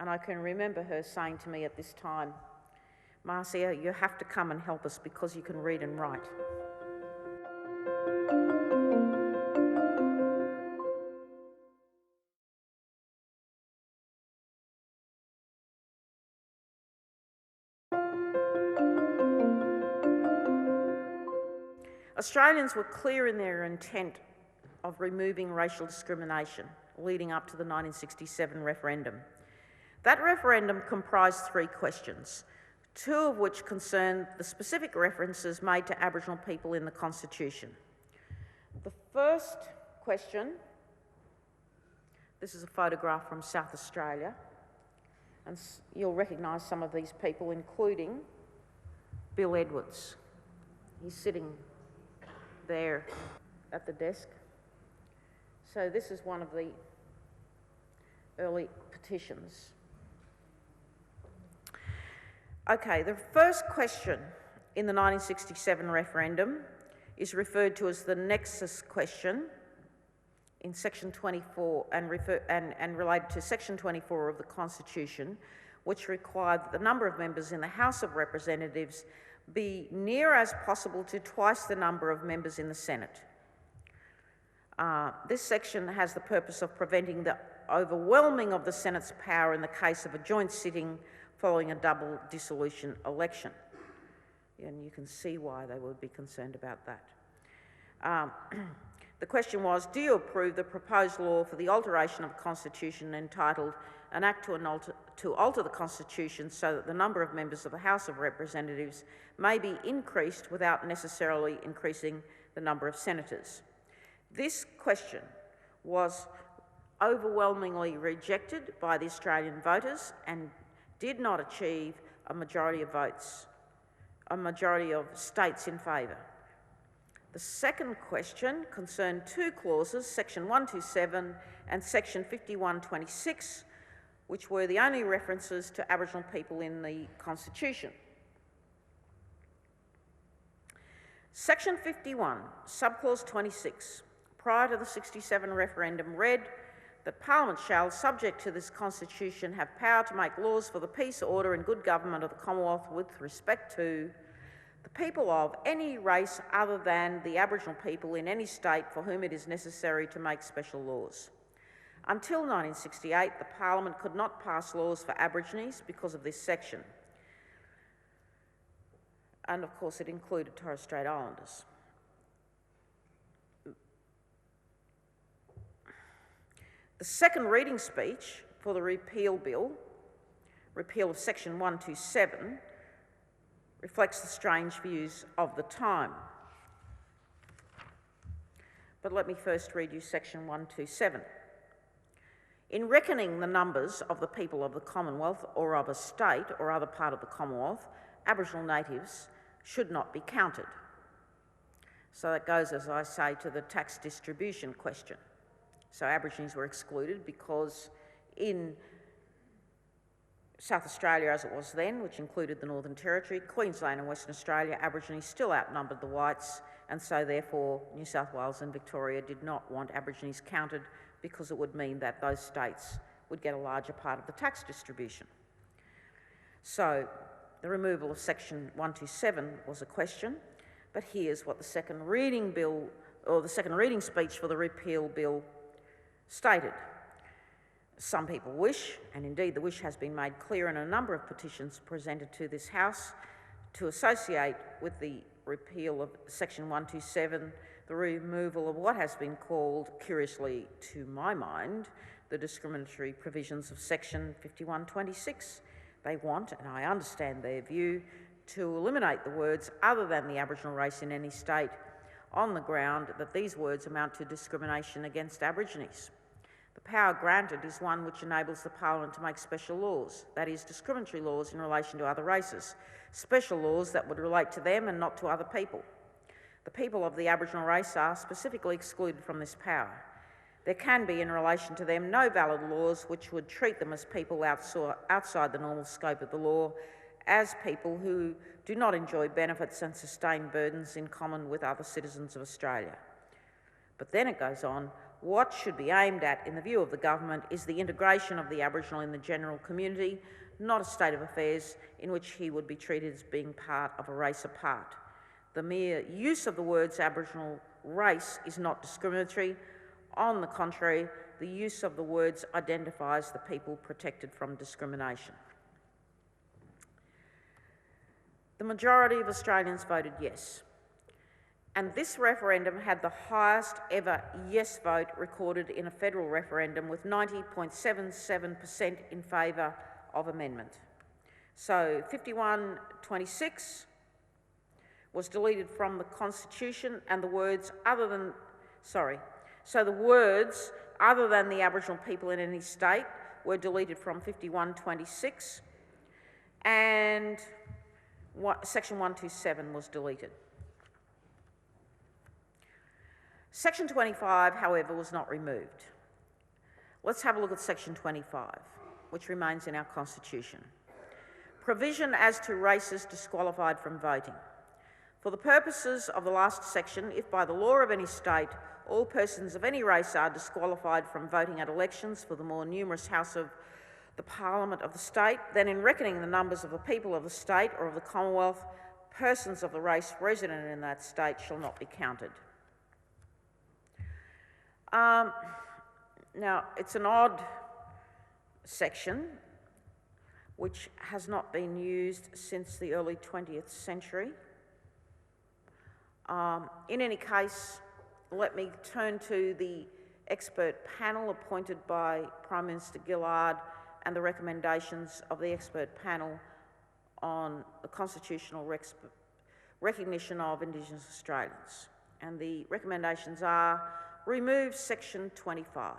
And I can remember her saying to me at this time, "Marcia, you have to come and help us because you can read and write." Australians were clear in their intent of removing racial discrimination leading up to the 1967 referendum. That referendum comprised 3 questions, 2 of which concerned the specific references made to Aboriginal people in the Constitution. The first question, this is a photograph from South Australia, and you'll recognise some of these people, including Bill Edwards. He's sitting there at the desk. So this is one of the early petitions. Okay, the first question in the 1967 referendum is referred to as the nexus question in section 24 and related to section 24 of the Constitution, which required that the number of members in the House of Representatives be near as possible to twice the number of members in the Senate. This section has the purpose of preventing the overwhelming of the Senate's power in the case of a joint sitting following a double dissolution election. And you can see why they would be concerned about that. The question was, do you approve the proposed law for the alteration of the Constitution entitled An Act to alter the Constitution so that the number of members of the House of Representatives may be increased without necessarily increasing the number of senators? This question was overwhelmingly rejected by the Australian voters and did not achieve a majority of votes, a majority of states in favour. The second question concerned 2 clauses, section 127 and section 5126, which were the only references to Aboriginal people in the Constitution. Section 51, subclause 26, prior to the 67 referendum, read that Parliament shall, subject to this Constitution, have power to make laws for the peace, order and good government of the Commonwealth with respect to the people of any race other than the Aboriginal people in any state for whom it is necessary to make special laws. Until 1968, the Parliament could not pass laws for Aborigines because of this section. And of course it included Torres Strait Islanders. The second reading speech for the repeal bill, repeal of section 127, reflects the strange views of the time. But let me first read you section 127. In reckoning the numbers of the people of the Commonwealth or of a state or other part of the Commonwealth, Aboriginal natives should not be counted. So that goes, as I say, to the tax distribution question. So Aborigines were excluded because in South Australia as it was then, which included the Northern Territory, Queensland and Western Australia, Aborigines still outnumbered the whites, and so therefore New South Wales and Victoria did not want Aborigines counted because it would mean that those states would get a larger part of the tax distribution. So the removal of section 127 was a question, but here's what the second reading bill, or the second reading speech for the repeal bill stated. Some people wish, and indeed the wish has been made clear in a number of petitions presented to this House, to associate with the repeal of section 127 the removal of what has been called, curiously to my mind, the discriminatory provisions of section 5126. They want, and I understand their view, to eliminate the words other than the Aboriginal race in any state on the ground that these words amount to discrimination against Aborigines. The power granted is one which enables the Parliament to make special laws, that is, discriminatory laws in relation to other races, special laws that would relate to them and not to other people. The people of the Aboriginal race are specifically excluded from this power. There can be, in relation to them, no valid laws which would treat them as people outside the normal scope of the law, as people who do not enjoy benefits and sustain burdens in common with other citizens of Australia. But then it goes on, What should be aimed at, in the view of the government, is the integration of the Aboriginal in the general community, not a state of affairs in which he would be treated as being part of a race apart. The mere use of the words Aboriginal race is not discriminatory. On the contrary, the use of the words identifies the people protected from discrimination. The majority of Australians voted yes, and this referendum had the highest ever yes vote recorded in a federal referendum, with 90.77% in favour of amendment. So 5126 was deleted from the Constitution, and the words other than, so the words other than the Aboriginal people in any state were deleted from 5126, and section 127 was deleted. Section 25, however, was not removed. Let's have a look at section 25, which remains in our Constitution. Provision as to races disqualified from voting. For the purposes of the last section, if by the law of any state all persons of any race are disqualified from voting at elections for the more numerous House of the Parliament of the state, then in reckoning the numbers of the people of the state or of the Commonwealth, persons of the race resident in that state shall not be counted. Now, it's an odd section which has not been used since the early 20th century. In any case, let me turn to the expert panel appointed by Prime Minister Gillard and the recommendations of the expert panel on the constitutional recognition of Indigenous Australians. And the recommendations are: remove section 25,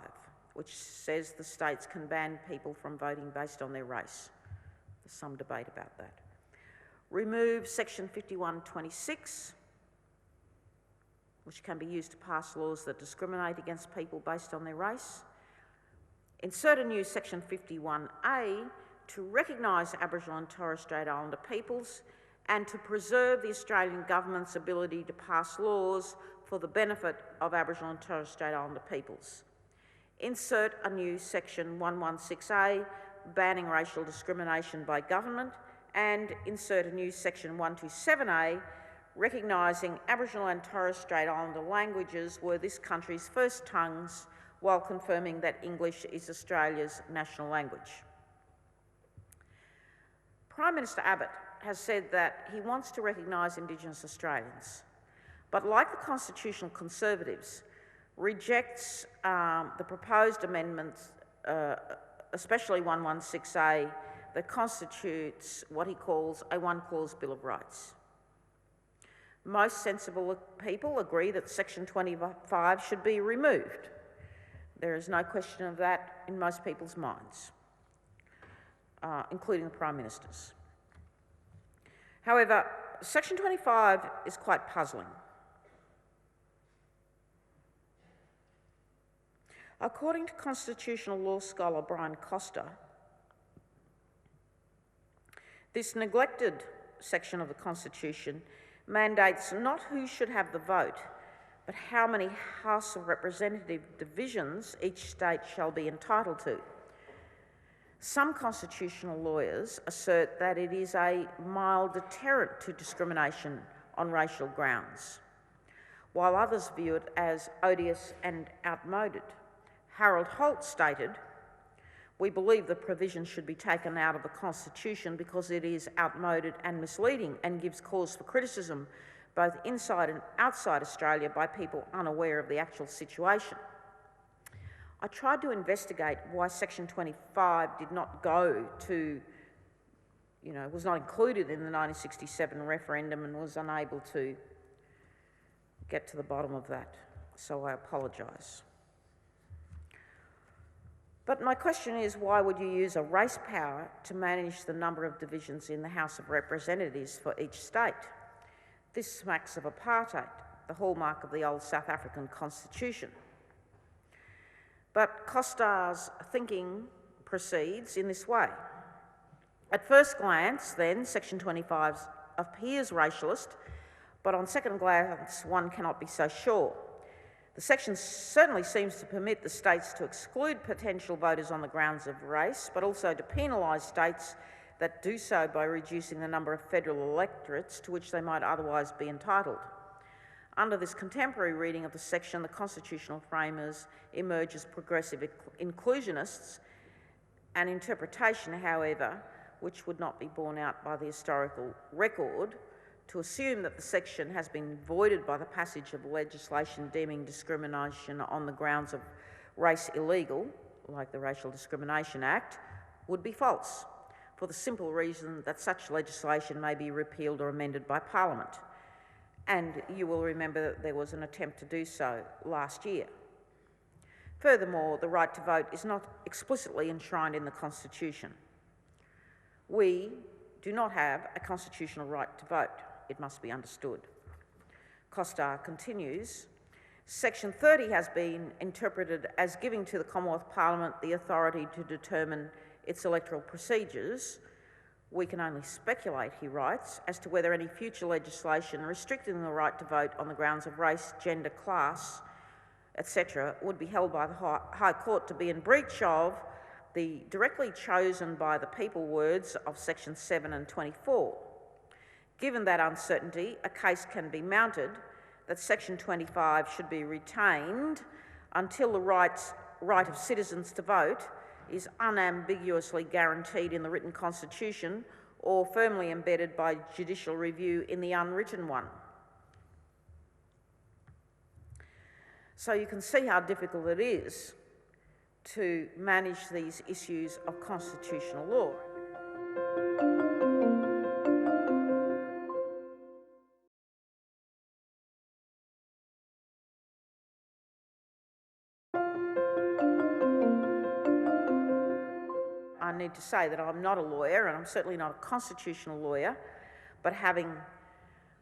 which says the states can ban people from voting based on their race. There's some debate about that. Remove section 5126, which can be used to pass laws that discriminate against people based on their race. Insert a new section 51A to recognise Aboriginal and Torres Strait Islander peoples and to preserve the Australian government's ability to pass laws for the benefit of Aboriginal and Torres Strait Islander peoples. Insert a new section 116A banning racial discrimination by government, and insert a new section 127A recognising Aboriginal and Torres Strait Islander languages were this country's first tongues, while confirming that English is Australia's national language. Prime Minister Abbott has said that he wants to recognise Indigenous Australians, but like the constitutional conservatives, rejects the proposed amendments, especially 116A, that constitutes what he calls a one-clause Bill of Rights. Most sensible people agree that section 25 should be removed. There is no question of that in most people's minds, including the Prime Minister's. However, section 25 is quite puzzling. According to constitutional law scholar Brian Costa, this neglected section of the Constitution mandates not who should have the vote, but how many House of Representative divisions each state shall be entitled to. Some constitutional lawyers assert that it is a mild deterrent to discrimination on racial grounds, while others view it as odious and outmoded. Harold Holt stated, "We believe the provision should be taken out of the Constitution because it is outmoded and misleading and gives cause for criticism both inside and outside Australia by people unaware of the actual situation." I tried to investigate why section 25 did not go to, was not included in the 1967 referendum, and was unable to get to the bottom of that, so I apologise. But my question is, why would you use a race power to manage the number of divisions in the House of Representatives for each state? This smacks of apartheid, the hallmark of the old South African constitution. But Costa's thinking proceeds in this way. At first glance, then, section 25 appears racialist, but on second glance, one cannot be so sure. The section certainly seems to permit the states to exclude potential voters on the grounds of race, but also to penalise states that do so by reducing the number of federal electorates to which they might otherwise be entitled. Under this contemporary reading of the section, the constitutional framers emerge as progressive inclusionists, an interpretation, however, which would not be borne out by the historical record, to assume that the section has been voided by the passage of legislation deeming discrimination on the grounds of race illegal, like the Racial Discrimination Act, would be false, for the simple reason that such legislation may be repealed or amended by Parliament. And you will remember that there was an attempt to do so last year. Furthermore, the right to vote is not explicitly enshrined in the Constitution. We do not have a constitutional right to vote, it must be understood. Costa continues, Section 30 has been interpreted as giving to the Commonwealth Parliament the authority to determine its electoral procedures. We can only speculate, he writes, as to whether any future legislation restricting the right to vote on the grounds of race, gender, class, etc., would be held by the High Court to be in breach of the directly chosen by the people words of Section 7 and 24. Given that uncertainty, a case can be mounted that Section 25 should be retained until the right of citizens to vote is unambiguously guaranteed in the written constitution or firmly embedded by judicial review in the unwritten one. So you can see how difficult it is to manage these issues of constitutional law. I need to say that I'm not a lawyer, and I'm certainly not a constitutional lawyer, but having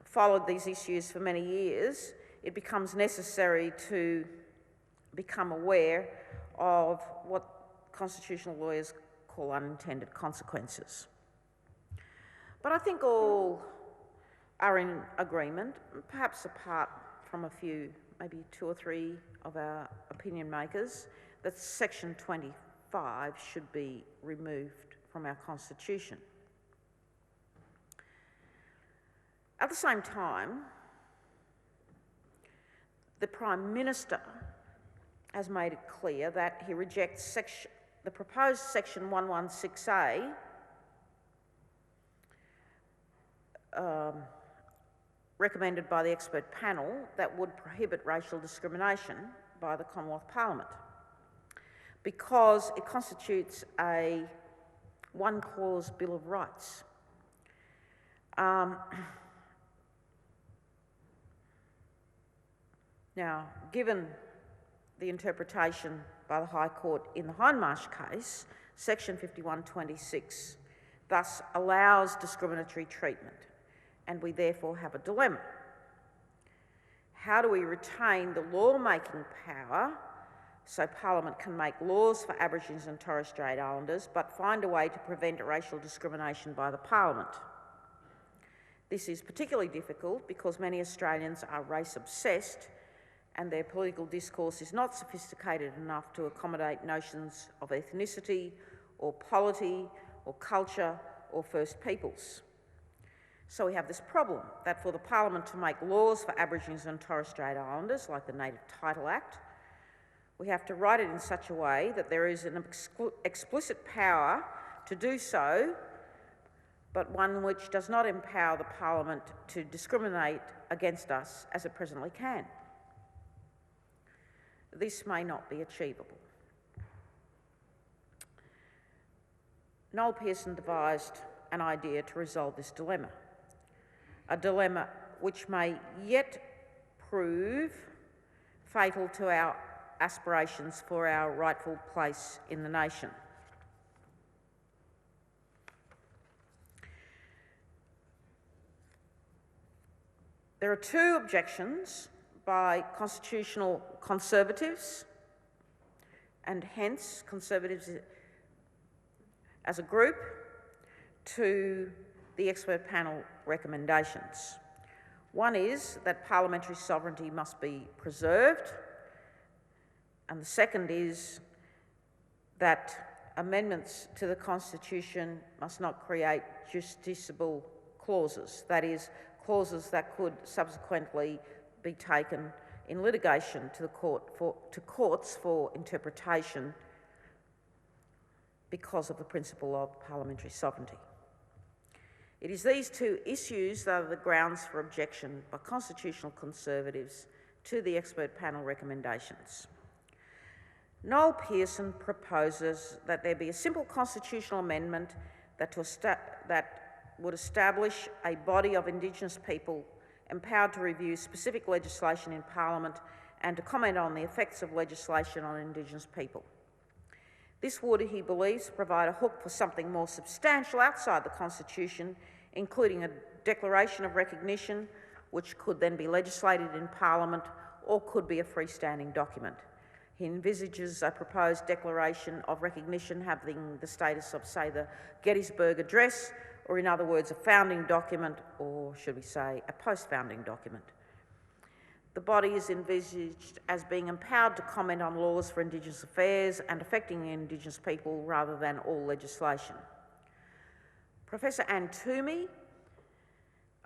followed these issues for many years, it becomes necessary to become aware of what constitutional lawyers call unintended consequences. But I think all are in agreement, perhaps apart from a few, maybe 2 or 3 of our opinion makers, that Section 25 should be removed from our Constitution. At the same time, the Prime Minister has made it clear that he rejects the proposed Section 116A recommended by the expert panel that would prohibit racial discrimination by the Commonwealth Parliament, because it constitutes a one-clause Bill of Rights. Now, given the interpretation by the High Court in the Hindmarsh case, Section 5126 thus allows discriminatory treatment, and we therefore have a dilemma. How do we retain the law-making power so Parliament can make laws for Aborigines and Torres Strait Islanders, but find a way to prevent racial discrimination by the Parliament? This is particularly difficult because many Australians are race-obsessed and their political discourse is not sophisticated enough to accommodate notions of ethnicity or polity or culture or First Peoples. So we have this problem that for the Parliament to make laws for Aborigines and Torres Strait Islanders, like the Native Title Act, we have to write it in such a way that there is an explicit power to do so, but one which does not empower the Parliament to discriminate against us as it presently can. This may not be achievable. Noel Pearson devised an idea to resolve this dilemma, a dilemma which may yet prove fatal to our aspirations for our rightful place in the nation. There are 2 objections by constitutional conservatives, and hence Conservatives as a group, to the expert panel recommendations. One is that parliamentary sovereignty must be preserved, And the second is that amendments to the Constitution must not create justiciable clauses, that is, clauses that could subsequently be taken in litigation to courts for interpretation because of the principle of parliamentary sovereignty. It is these two issues that are the grounds for objection by constitutional conservatives to the expert panel recommendations. Noel Pearson proposes that there be a simple constitutional amendment that would establish a body of Indigenous people empowered to review specific legislation in Parliament and to comment on the effects of legislation on Indigenous people. This would, he believes, provide a hook for something more substantial outside the Constitution, including a declaration of recognition, which could then be legislated in Parliament or could be a freestanding document. He envisages a proposed declaration of recognition having the status of, say, the Gettysburg Address, or in other words, a founding document, or should we say, a post-founding document. The body is envisaged as being empowered to comment on laws for Indigenous affairs and affecting Indigenous people rather than all legislation. Professor Anne Toomey,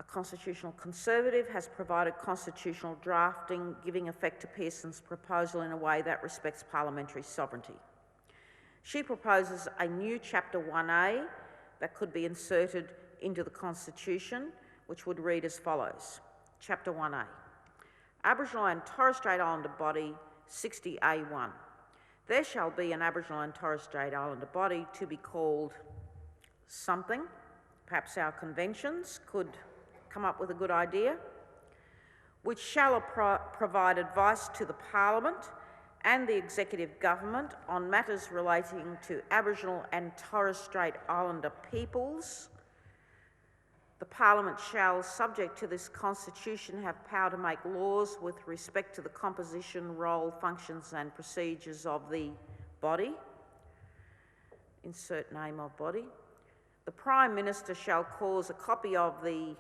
a constitutional conservative, has provided constitutional drafting giving effect to Pearson's proposal in a way that respects parliamentary sovereignty. She proposes a new Chapter 1A that could be inserted into the Constitution, which would read as follows. Chapter 1A. Aboriginal and Torres Strait Islander Body 60A1. There shall be an Aboriginal and Torres Strait Islander body to be called something. Perhaps our conventions could come up with a good idea, which shall provide advice to the Parliament and the Executive Government on matters relating to Aboriginal and Torres Strait Islander peoples. The Parliament shall, subject to this Constitution, have power to make laws with respect to the composition, role, functions and procedures of the body. Insert name of body. The Prime Minister shall cause a copy of the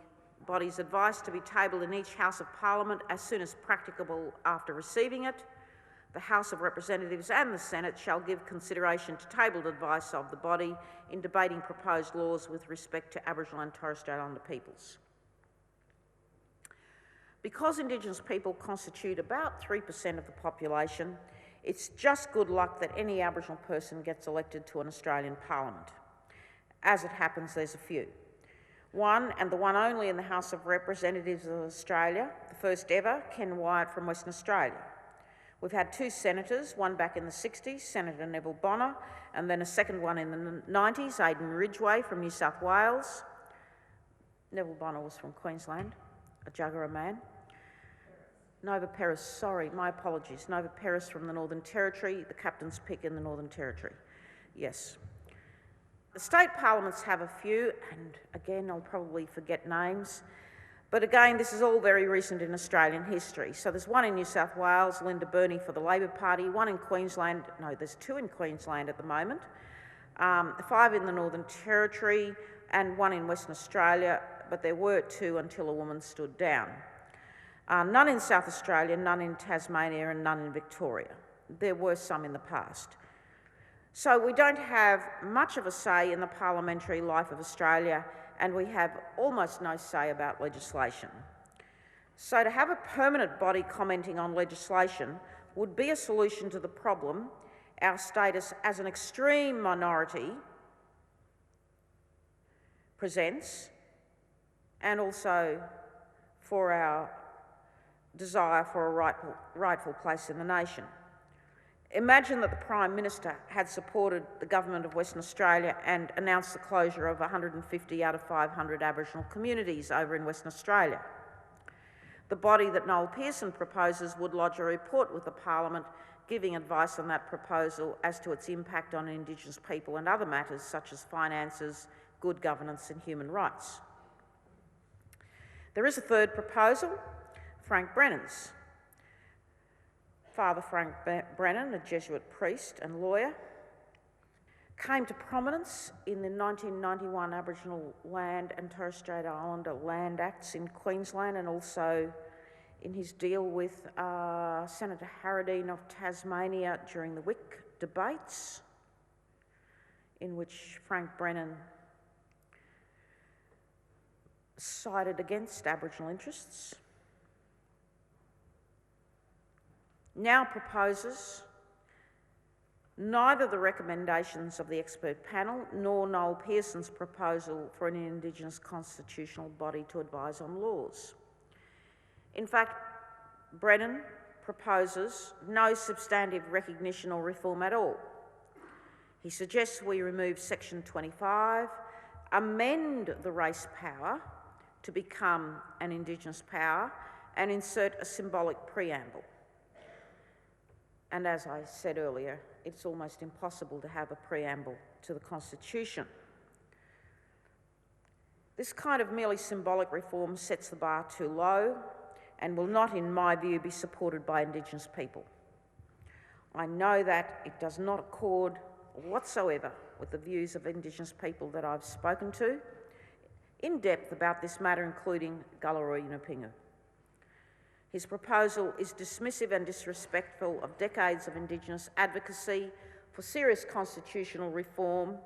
body's advice to be tabled in each House of Parliament as soon as practicable after receiving it. The House of Representatives and the Senate shall give consideration to tabled advice of the body in debating proposed laws with respect to Aboriginal and Torres Strait Islander peoples. Because Indigenous people constitute about 3% of the population, it's just good luck that any Aboriginal person gets elected to an Australian Parliament. As it happens, there's a few. One, and the one only in the House of Representatives of Australia, the first ever, Ken Wyatt from Western Australia. We've had two senators, one back in the 60s, Senator Neville Bonner, and then a second one in the 90s, Aidan Ridgway from New South Wales. Neville Bonner was from Queensland, a Jagera man. Nova Peris, sorry, my apologies. Nova Peris from the Northern Territory, the captain's pick in the Northern Territory. Yes. The state parliaments have a few, and again, I'll probably forget names. But again, this is all very recent in Australian history. So there's one in New South Wales, Linda Burney for the Labor Party, one in Queensland, no, there's two in Queensland at the moment, 5 in the Northern Territory and one in Western Australia, but there were 2 until a woman stood down. None in South Australia, none in Tasmania and none in Victoria. There were some in the past. So we don't have much of a say in the parliamentary life of Australia, and we have almost no say about legislation. So to have a permanent body commenting on legislation would be a solution to the problem our status as an extreme minority presents, and also for our desire for a rightful place in the nation. Imagine that the Prime Minister had supported the Government of Western Australia and announced the closure of 150 out of 500 Aboriginal communities over in Western Australia. The body that Noel Pearson proposes would lodge a report with the Parliament giving advice on that proposal as to its impact on Indigenous people and other matters such as finances, good governance and human rights. There is a third proposal, Frank Brennan's. Father Frank Brennan, a Jesuit priest and lawyer, came to prominence in the 1991 Aboriginal Land and Torres Strait Islander Land Acts in Queensland, and also in his deal with Senator Harradine of Tasmania during the Wick debates, in which Frank Brennan sided against Aboriginal interests, now proposes neither the recommendations of the expert panel nor Noel Pearson's proposal for an Indigenous constitutional body to advise on laws. In fact, Brennan proposes no substantive recognition or reform at all. He suggests we remove Section 25, amend the race power to become an Indigenous power, and insert a symbolic preamble. And as I said earlier, it's almost impossible to have a preamble to the Constitution. This kind of merely symbolic reform sets the bar too low and will not, in my view, be supported by Indigenous people. I know that it does not accord whatsoever with the views of Indigenous people that I've spoken to in depth about this matter, including Galarrwuy Yunupingu. His proposal is dismissive and disrespectful of decades of Indigenous advocacy for serious constitutional reform.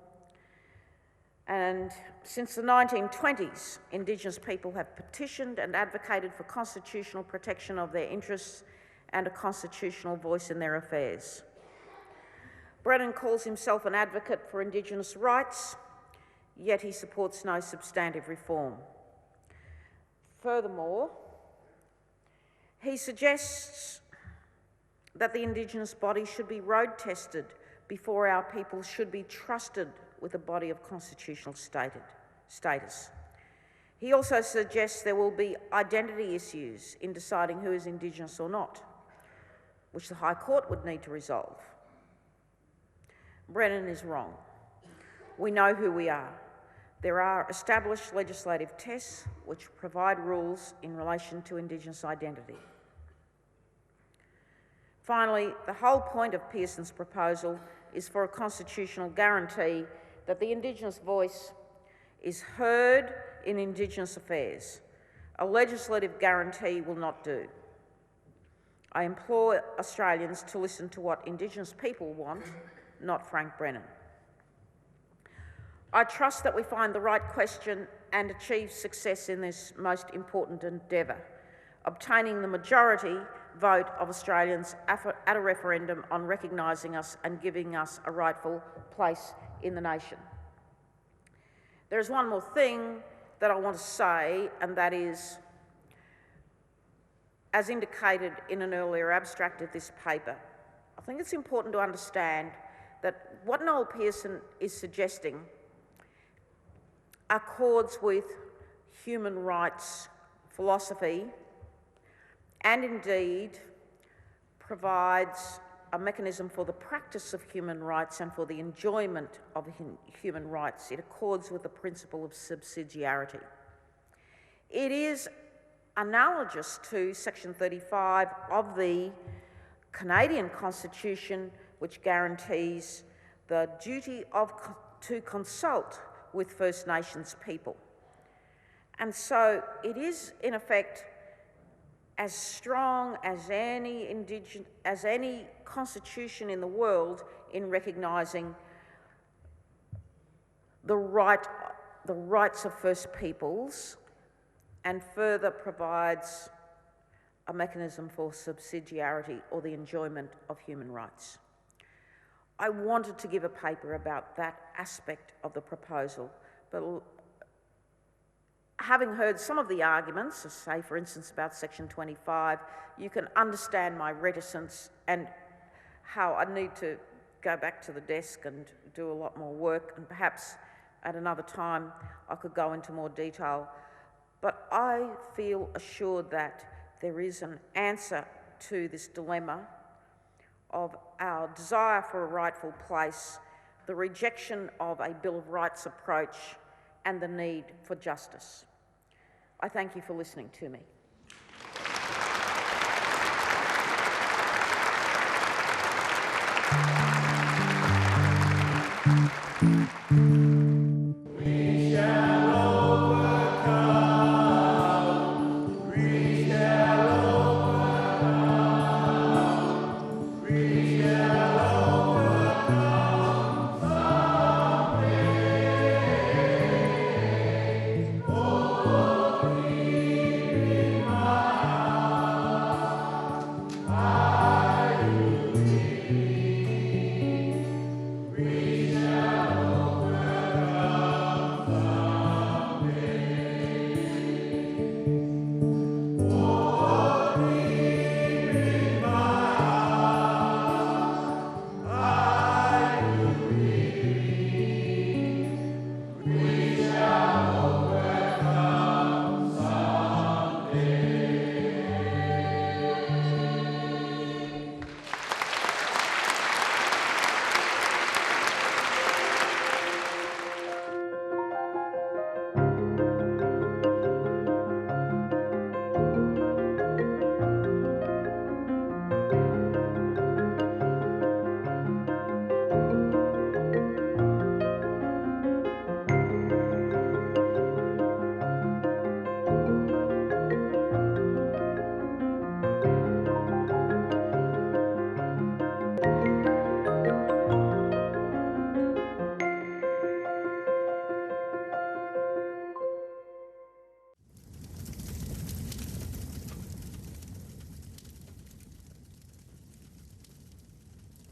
And since the 1920s, Indigenous people have petitioned and advocated for constitutional protection of their interests and a constitutional voice in their affairs. Brennan calls himself an advocate for Indigenous rights, yet he supports no substantive reform. Furthermore, he suggests that the Indigenous body should be road tested before our people should be trusted with a body of constitutional status. He also suggests there will be identity issues in deciding who is Indigenous or not, which the High Court would need to resolve. Brennan is wrong. We know who we are. There are established legislative tests which provide rules in relation to Indigenous identity. Finally, the whole point of Pearson's proposal is for a constitutional guarantee that the Indigenous voice is heard in Indigenous affairs. A legislative guarantee will not do. I implore Australians to listen to what Indigenous people want, not Frank Brennan. I trust that we find the right question and achieve success in this most important endeavour, obtaining the majority vote of Australians at a referendum on recognising us and giving us a rightful place in the nation. There is one more thing that I want to say, and that is, as indicated in an earlier abstract of this paper, I think it's important to understand that what Noel Pearson is suggesting accords with human rights philosophy and indeed provides a mechanism for the practice of human rights and for the enjoyment of human rights. It accords with the principle of subsidiarity. It is analogous to Section 35 of the Canadian Constitution, which guarantees the duty to consult with First Nations people. And so it is, in effect, as strong as any constitution in the world in recognising the rights of First Peoples, and further provides a mechanism for subsidiarity or the enjoyment of human rights. I wanted to give a paper about that aspect of the proposal, but having heard some of the arguments, say for instance about Section 25, you can understand my reticence and how I need to go back to the desk and do a lot more work, and perhaps at another time I could go into more detail. But I feel assured that there is an answer to this dilemma of our desire for a rightful place, the rejection of a Bill of Rights approach, and the need for justice. I thank you for listening to me. We shall overcome. We